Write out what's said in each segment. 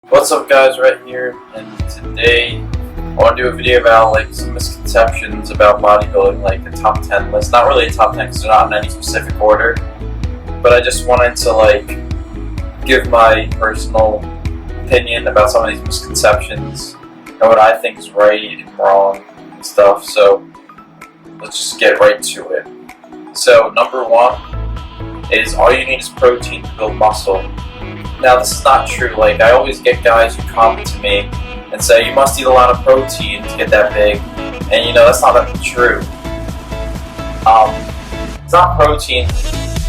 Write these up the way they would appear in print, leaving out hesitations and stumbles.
What's up guys, right here, and today I want to do a video about some misconceptions about bodybuilding, like a top 10 list. Not really a top 10 because they're not in any specific order, but I just wanted to give my personal opinion about some of these misconceptions and what I think is right and wrong and stuff. So let's just get right to it. So number one is all you need is protein to build muscle. Now this is not true. I always get guys who comment to me and say you must eat a lot of protein to get that big, and that's not that true. It's not protein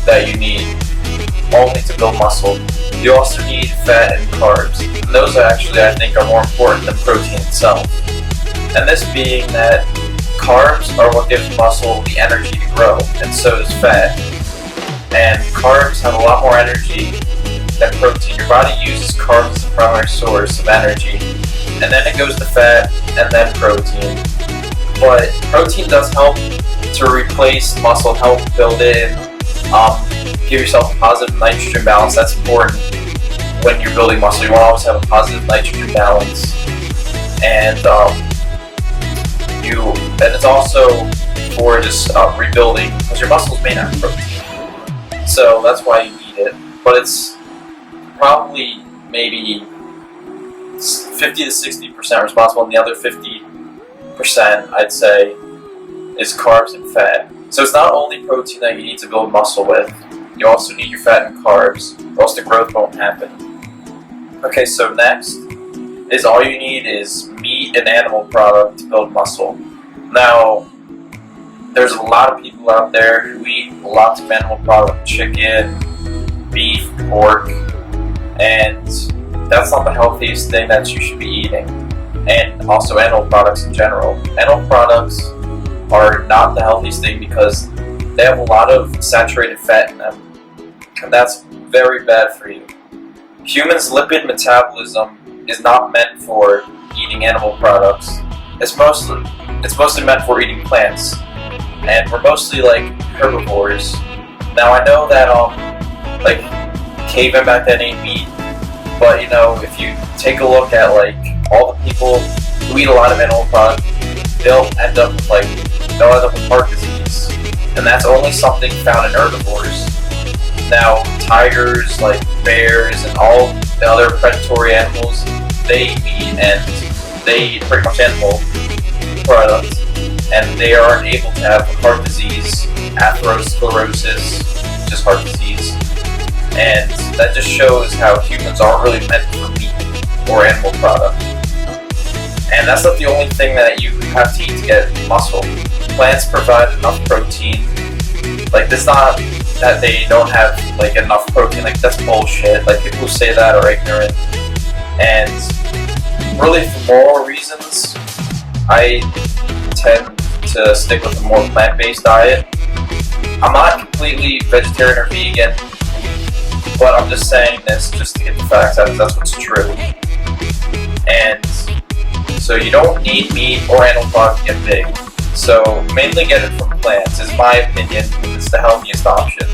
that you need only to build muscle. You also need fat and carbs, and those actually I think are more important than protein itself. And this being that carbs are what gives muscle the energy to grow, and so does fat. And carbs have a lot more energy than protein. Your body uses carbs as the primary source of energy, and then it goes to fat and then protein. But protein does help to replace muscle, help build it in, give yourself a positive nitrogen balance. That's important when you're building muscle. You want to always have a positive nitrogen balance, and it's also for just rebuilding, because your muscles may not have protein, so that's why you eat it. But it's probably maybe 50 to 60% responsible, and the other 50% I'd say is carbs and fat. So it's not only protein that you need to build muscle with, you also need your fat and carbs, or else the growth won't happen. Okay, so next is all you need is meat and animal product to build muscle. Now, there's a lot of people out there who eat lots of animal product, chicken, beef, pork, and that's not the healthiest thing that you should be eating. And also animal products in general. Animal products are not the healthiest thing because they have a lot of saturated fat in them, and that's very bad for you. Humans' lipid metabolism is not meant for eating animal products. It's mostly meant for eating plants, and we're mostly herbivores. Now I know that cavemen back then ate meat, but if you take a look at all the people who eat a lot of animal products, they'll end up with heart disease, and that's only something found in herbivores. Now tigers, bears, and all the other predatory animals, they eat meat, and they eat pretty much animal products, and they aren't able to have heart disease, atherosclerosis, which is heart disease. And that just shows how humans aren't really meant for meat or animal product. And that's not the only thing that you have to eat to get muscle. Plants provide enough protein. It's not that they don't have enough protein. That's bullshit. People who say that are ignorant. And really, for moral reasons, I tend to stick with a more plant-based diet. I'm not completely vegetarian or vegan, but I'm just saying this just to get the facts out, because that's what's true. And so you don't need meat or animal product to get big. So mainly get it from plants, is my opinion. It's the healthiest option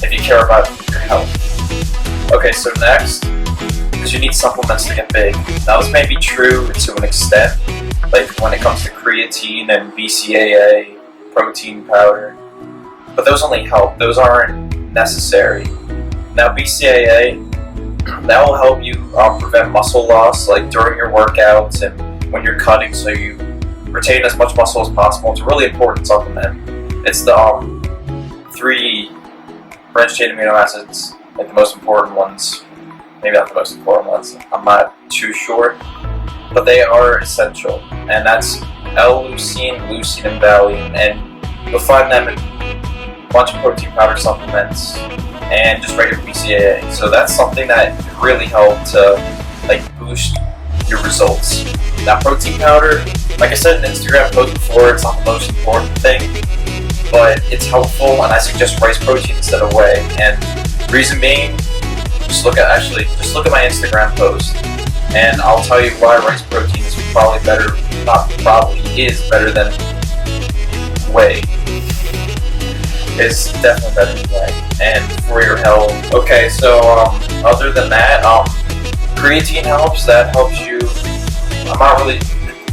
if you care about your health. Okay, so next is you need supplements to get big. Now this may be true to an extent, when it comes to creatine and BCAA, protein powder, but those only help. Those aren't necessary. Now BCAA, that will help you prevent muscle loss during your workouts and when you're cutting, so you retain as much muscle as possible. It's a really important supplement. It's the 3 branched chain amino acids, the most important ones. Maybe not the most important ones, I'm not too sure, but they are essential, and that's L-leucine, leucine, and valine, and you'll find them in a bunch of protein powder supplements and just regular BCAA. So that's something that could really help to boost your results. Now protein powder, like I said in the Instagram post before, it's not the most important thing, but it's helpful, and I suggest rice protein instead of whey. And reason being, just look at my Instagram post, and I'll tell you why rice protein is is better than whey. It's definitely better than whey, and for your health. Okay, so other than that, Creatine helps. That helps you.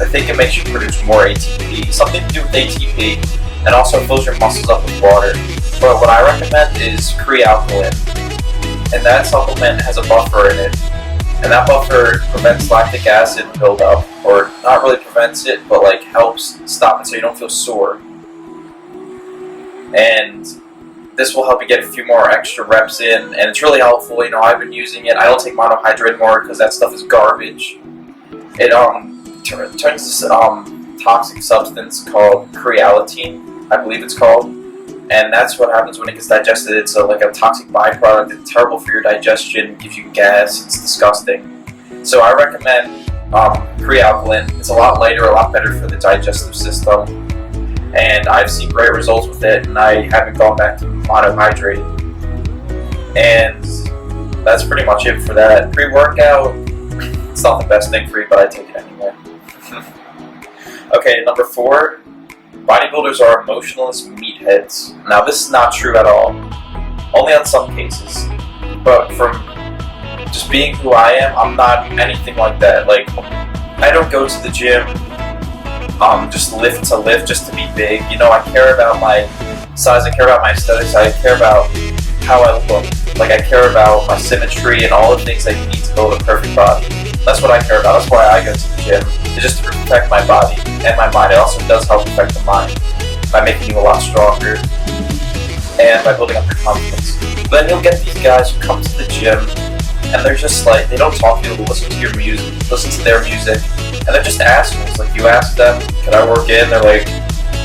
I think it makes you produce more ATP. Something to do with ATP, and also fills your muscles up with water. But what I recommend is Crealkaline, and that supplement has a buffer in it, and that buffer prevents lactic acid buildup, or not really prevents it, but like helps stop it so you don't feel sore. And this will help you get a few more extra reps in, and it's really helpful. I've been using it. I don't take monohydrate anymore because that stuff is garbage. It turns this toxic substance called creatine, I believe it's called, and that's what happens when it gets digested. It's like a toxic byproduct. It's terrible for your digestion. Gives you gas. It's disgusting. So I recommend Crealkaline. It's a lot lighter, a lot better for the digestive system. And I've seen great results with it, and I haven't gone back to monohydrate. And that's pretty much it for that. Pre-workout, it's not the best thing for you, but I take it anyway. Okay, number 4, bodybuilders are emotionless meatheads. Now, this is not true at all. Only on some cases. But from just being who I am, I'm not anything like that. Like, I don't go to the gym just lift to lift, just to be big. I care about my size, I care about my aesthetics, I care about how I look. Like, I care about my symmetry and all the things that you need to build a perfect body. That's what I care about. That's why I go to the gym. It's just to protect my body and my mind. It also does help protect the mind by making you a lot stronger and by building up your confidence. But then you'll get these guys who come to the gym and they're just like, they don't talk to you, listen to your music, listen to their music, and they're just assholes. Like, you ask them, can I work in? They're like,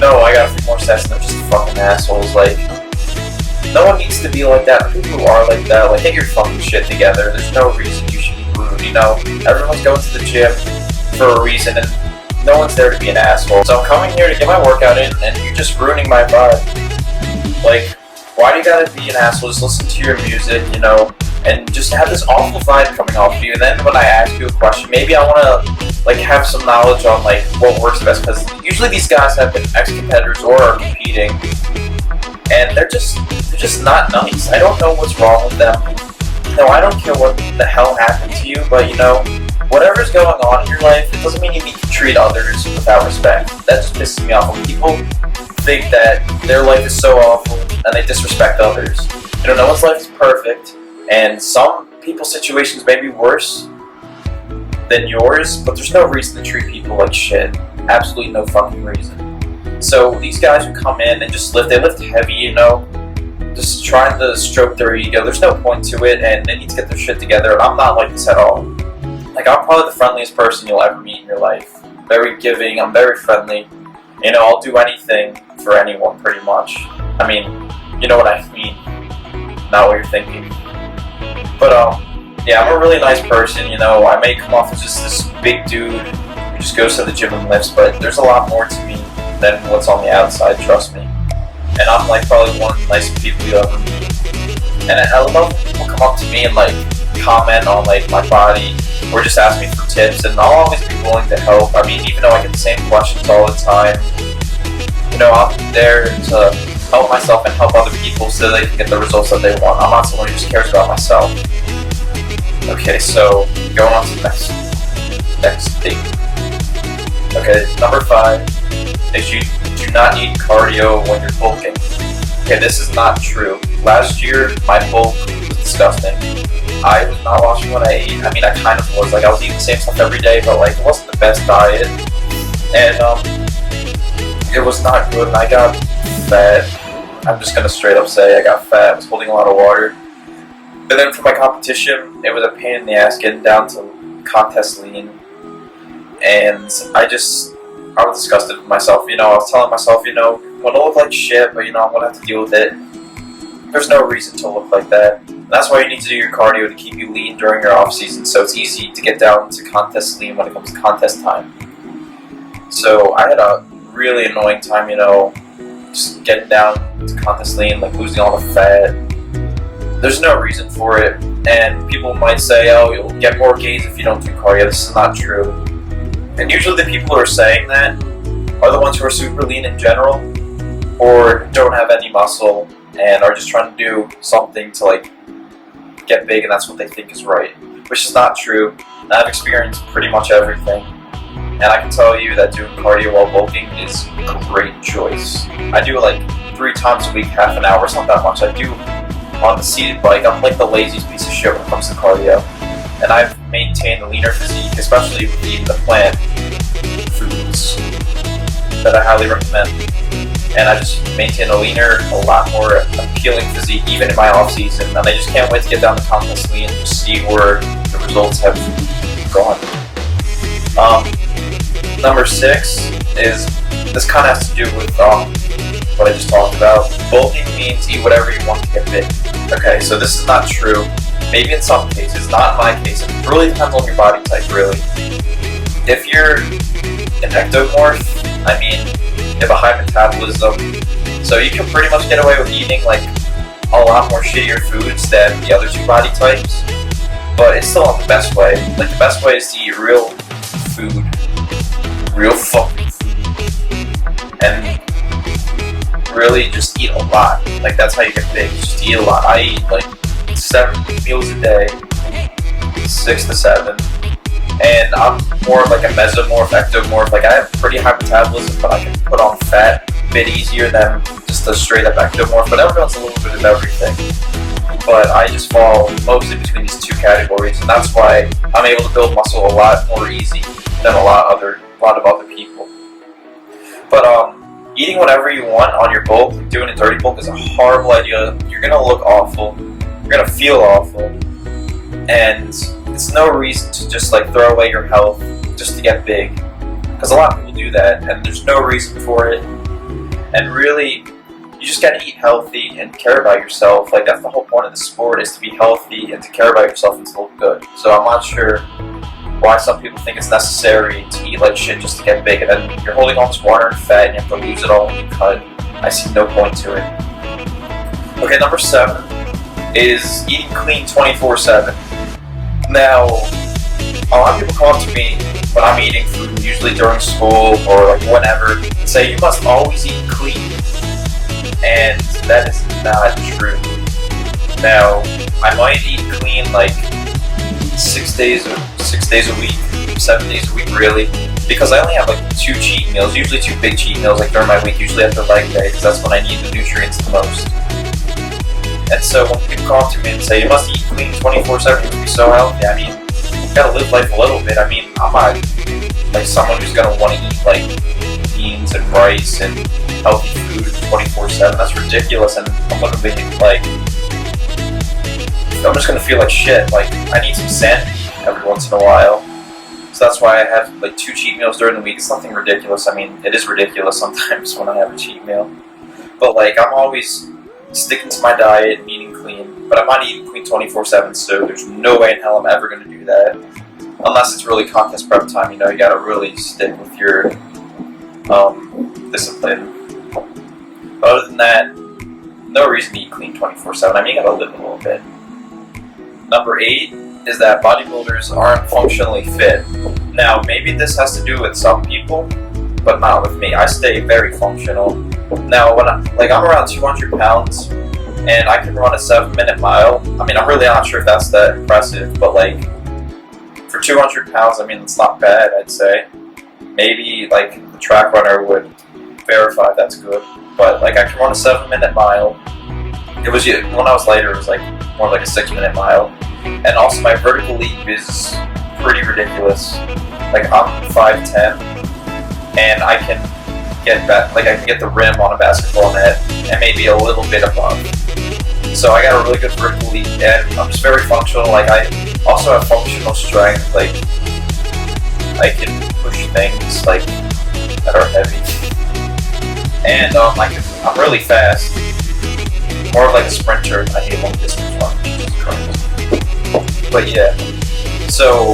no, I got a few more sets, and they're just fucking assholes. Like, no one needs to be like that. People who are like that, like, get your fucking shit together. There's no reason you should be rude, Everyone's going to the gym for a reason, and no one's there to be an asshole. So I'm coming here to get my workout in, and you're just ruining my vibe. Like, why do you gotta be an asshole? Just listen to your music, and just have this awful vibe coming off of you. And then when I ask you a question, maybe I want to have some knowledge on what works best, because usually these guys have been ex-competitors or are competing, and they're just not nice. I don't know what's wrong with them. I don't care what the hell happened to you, but whatever's going on in your life, it doesn't mean you need to treat others without respect. That just pisses me off when people think that their life is so awful and they disrespect others. No one's life is perfect, and some people's situations may be worse than yours, but there's no reason to treat people like shit. Absolutely no fucking reason. So these guys who come in and just lift, they lift heavy, just trying to stroke their ego. There's no point to it, and they need to get their shit together, and I'm not like this at all. I'm probably the friendliest person you'll ever meet in your life. Very giving, I'm very friendly. I'll do anything for anyone, pretty much. You know what I mean. Not what you're thinking. But, yeah, I'm a really nice person, I may come off as just this big dude who just goes to the gym and lifts, but there's a lot more to me than what's on the outside, trust me. And I'm, probably one of the nicest people you'll ever meet. And I love when people come up to me and, comment on, my body, or just ask me for tips, and I'll always be willing to help. Even though I get the same questions all the time, I'm there to help myself and help other people so they can get the results that they want. I'm not someone who just cares about myself. Okay, so going on to the next thing. Okay, number 5 is you do not need cardio when you're bulking. Okay, this is not true. Last year, my bulk was disgusting. I was not watching what I ate. I kind of was. I was eating the same stuff every day, but it wasn't the best diet. And it was not good, and I got fat. I'm just gonna straight up say I got fat. I was holding a lot of water. And then for my competition, it was a pain in the ass getting down to contest lean. And I was disgusted with myself. I was telling myself, I'm gonna look like shit, but I'm gonna have to deal with it. There's no reason to look like that. And that's why you need to do your cardio to keep you lean during your off season, so it's easy to get down to contest lean when it comes to contest time. So I had a really annoying time, just getting down to contest lean, losing all the fat. There's no reason for it, and people might say, oh, you'll get more gains if you don't do cardio. This is not true. And usually the people who are saying that are the ones who are super lean in general, or don't have any muscle, and are just trying to do something to get big, and that's what they think is right. which is not true. I've experienced pretty much everything. And I can tell you that doing cardio while bulking is a great choice. I do like 3 times a week, half an hour. It's not that much. I do on the seated bike. I'm like the laziest piece of shit when it comes to cardio. And I've maintained a leaner physique, especially with eating the plant foods that I highly recommend. And I just maintain a leaner, a lot more appealing physique, even in my off season. And I just can't wait to get down to contest lean and just see where the results have gone. Number 6 is, this kind of has to do with what I just talked about. Bulking means eat whatever you want to get big. Okay, so this is not true. Maybe in some cases, not in my case. It really depends on your body type, really. If you're an ectomorph, I mean, you have a high metabolism, so you can pretty much get away with eating like a lot more shittier foods than the other 2 body types. But it's still not the best way. Like, the best way is to eat real food. Real fucking food. And really just eat a lot. Like, that's how you get big. Just eat a lot. I eat like 7 meals a day. 6 to 7. And I'm more of like a mesomorph, ectomorph. Like, I have pretty high metabolism, but I can put on fat a bit easier than just a straight up ectomorph. But everyone's a little bit of everything. But I just fall mostly between these 2 categories, and that's why I'm able to build muscle a lot more easy than a lot of other people. But eating whatever you want on your bulk, doing a dirty bulk, is a horrible idea. You're gonna look awful. You're gonna feel awful, and it's no reason to just like throw away your health just to get big, because a lot of people do that, and there's no reason for it. And really, you just gotta eat healthy and care about yourself. Like, that's the whole point of the sport, is to be healthy and to care about yourself and to look good. So I'm not sure why some people think it's necessary to eat like shit just to get big, and then you're holding all this water and fat and you have to lose it all when you cut. I see no point to it. Okay, number 7 is eating clean 24/7. Now, a lot of people come up to me when I'm eating food, usually during school or like whenever, and say, you must always eat clean. And that is not true. Now, I might eat clean like 6 days a week, 7 days a week really, because I only have like 2 cheat meals, usually 2 big cheat meals like during my week, usually after leg day, because that's when I need the nutrients the most. And so when people come up to me and say, you must eat clean 24/7 to be so healthy, I mean, you gotta live life a little bit. I mean, I'm not like someone who's gonna want to eat like beans and rice and healthy food 24/7. That's ridiculous, and I'm gonna be like, I'm just gonna feel like shit. Like, I need some sanity every once in a while. So that's why I have like 2 cheat meals during the week. It's nothing ridiculous. I mean, it is ridiculous sometimes when I have a cheat meal. But like, I'm always sticking to my diet and eating clean. But I'm not eating clean 24/7, so there's no way in hell I'm ever gonna do that. Unless it's really contest prep time, you know, you gotta really stick with your discipline. But other than that, no reason to eat clean 24/7. I mean, you gotta live a little bit. Number 8 is that bodybuilders aren't functionally fit. Now, maybe this has to do with some people, but not with me. I stay very functional. Now, when I'm around 200 pounds, and I can run a 7-minute mile. I mean, I'm really not sure if that's that impressive, but like, for 200 pounds, I mean, it's not bad, I'd say. Maybe like the track runner would verify that's good, but like, I can run a 7-minute mile. It was, when I was lighter, it was like more like a 6-minute mile. And also my vertical leap is pretty ridiculous. Like, I'm 5'10", and I can get I can get the rim on a basketball net and maybe a little bit above. So I got a really good vertical leap, and I'm just very functional. Like, I also have functional strength. Like, I can push things like that are heavy, and I'm really fast. More like a sprinter. I hate long distance runs. Jesus Christ. But yeah, so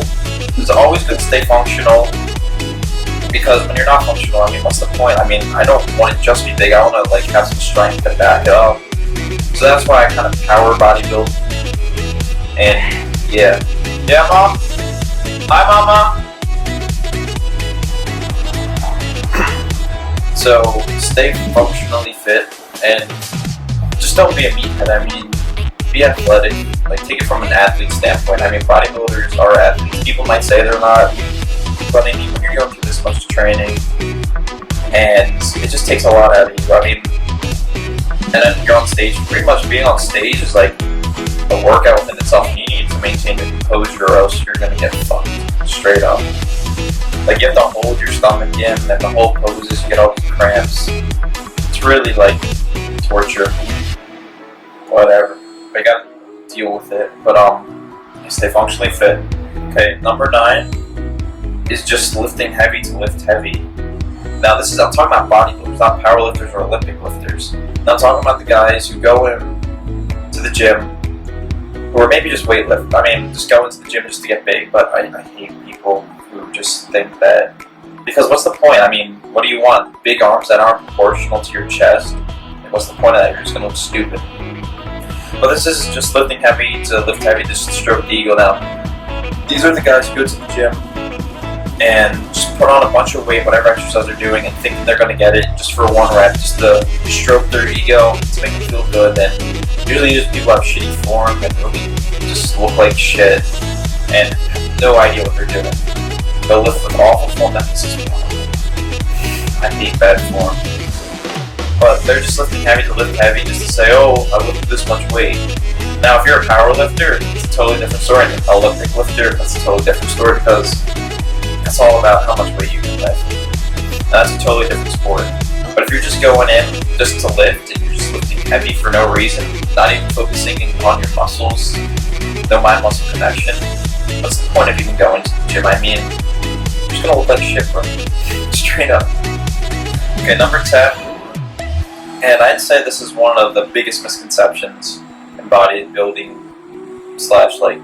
it's always good to stay functional, because when you're not functional, I mean, what's the point? I mean, I don't want to just be big. I want to like have some strength to back it up. So that's why I kind of power bodybuild. And yeah, mom. Hi, mama. So stay functionally fit and just don't be a meathead. I mean, be athletic. Like, take it from an athlete standpoint. I mean, bodybuilders are athletes. People might say they're not, but I mean, when you're going through this much training, and it just takes a lot out of you. I mean, and then you're on stage. Pretty much being on stage is like a workout within itself. You need to maintain your composure, or else you're gonna get fucked straight up. Like, you have to hold your stomach in, and the whole poses, you get all these cramps. It's really like torture. Whatever. I gotta deal with it. But stay functionally fit. Okay, number 9 is just lifting heavy to lift heavy. Now I'm talking about bodybuilders, not powerlifters or Olympic lifters. Now I'm talking about the guys who go in to the gym, or maybe just weightlift. I mean, just go into the gym just to get big, but I hate people who just think that, because what's the point? I mean, what do you want? Big arms that aren't proportional to your chest? And what's the point of that? You're just gonna look stupid. But this is just lifting heavy to lift heavy, just to stroke the ego. Now, these are the guys who go to the gym and just put on a bunch of weight, whatever exercise they're doing, and think they're going to get it just for one rep, just to stroke their ego, to make them feel good. And usually these people have shitty form and really just look like shit and have no idea what they're doing. They'll lift with awful form. I hate bad form. But they're just lifting heavy to lift heavy, just to say, oh, I lifted this much weight. Now, if you're a power lifter, it's a totally different story. And an Olympic lifter, that's a totally different story, because it's all about how much weight you can lift. And that's a totally different sport. But if you're just going in just to lift, and you're just lifting heavy for no reason, not even focusing on your muscles, no mind-muscle connection, what's the point of even going to the gym? I mean, you're just going to look like shit, bro. Straight up. Okay, number 10. And I'd say this is one of the biggest misconceptions in bodybuilding / like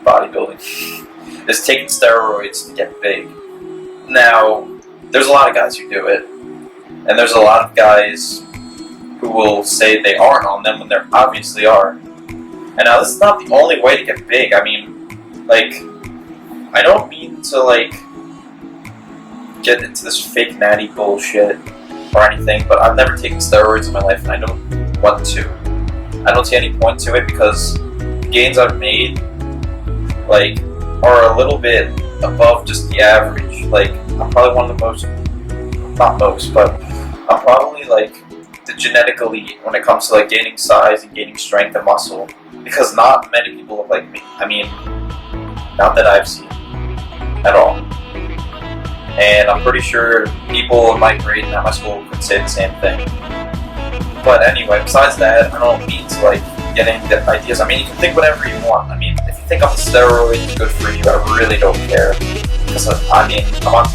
bodybuilding is taking steroids to get big. Now, there's a lot of guys who do it, and there's a lot of guys who will say they aren't on them when they obviously are. And now, this is not the only way to get big. I mean, like, I don't mean to, like, get into this fake natty bullshit or anything, but I've never taken steroids in my life, and I don't want to. I don't see any point to it, because the gains I've made, like, are a little bit above just the average. Like, I'm probably one of the most, not most, but I'm probably, like, the genetically, when it comes to, like, gaining size and gaining strength and muscle, because not many people look like me. I mean, not that I've seen at all. And I'm pretty sure people in my grade and at my school could say the same thing. But anyway, besides that, I don't mean to, like, get into ideas. I mean, you can think whatever you want. I mean, if you think I'm a steroid, it's good for you. I really don't care. Because, I mean, I'm not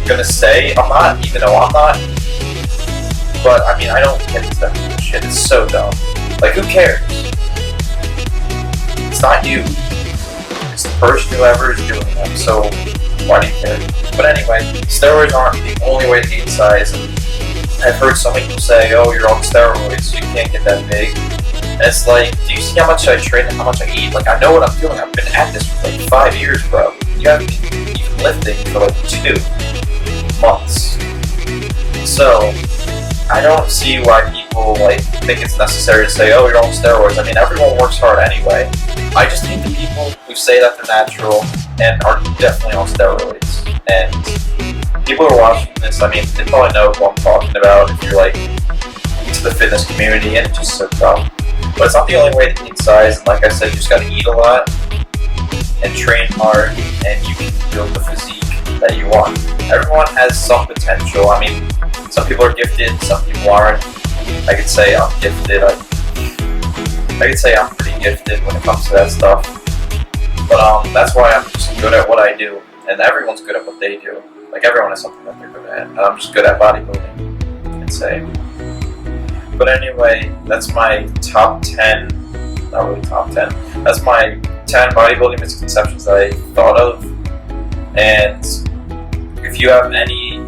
gonna say I'm not, even though I'm not. But, I mean, I don't get into that shit. It's so dumb. Like, who cares? It's not you. It's the person whoever is doing them. So, why do you care? But anyway, steroids aren't the only way to gain size. And I've heard some people say, oh, you're on steroids, so you can't get that big. And it's like, do you see how much I train and how much I eat? Like, I know what I'm doing. I've been at this for like 5 years, bro. You haven't been even lifting for like 2 months. So, I don't see why people, like, think it's necessary to say, oh, you're on steroids. I mean, everyone works hard anyway. I just hate the people who say that they're natural and are definitely on steroids. And people who are watching this, I mean, they probably know what I'm talking about if you're, like, into the fitness community, and it's just so dumb. But it's not the only way to gain size, and like I said, you just gotta eat a lot and train hard, and you can build the physique that you want. Everyone has some potential. I mean, some people are gifted, some people aren't. I could say I'm gifted. I could say I'm pretty gifted when it comes to that stuff. But that's why I'm just good at what I do. And everyone's good at what they do. Like, everyone has something that they're good at. And I'm just good at bodybuilding, I'd say. But anyway, that's my top 10. Not really top 10. That's my 10 bodybuilding misconceptions that I thought of. And if you have any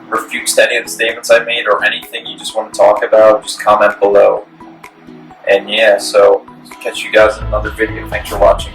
refutes to any of the statements I made, or anything you just want to talk about, just comment below. And yeah, so catch you guys in another video. Thanks for watching.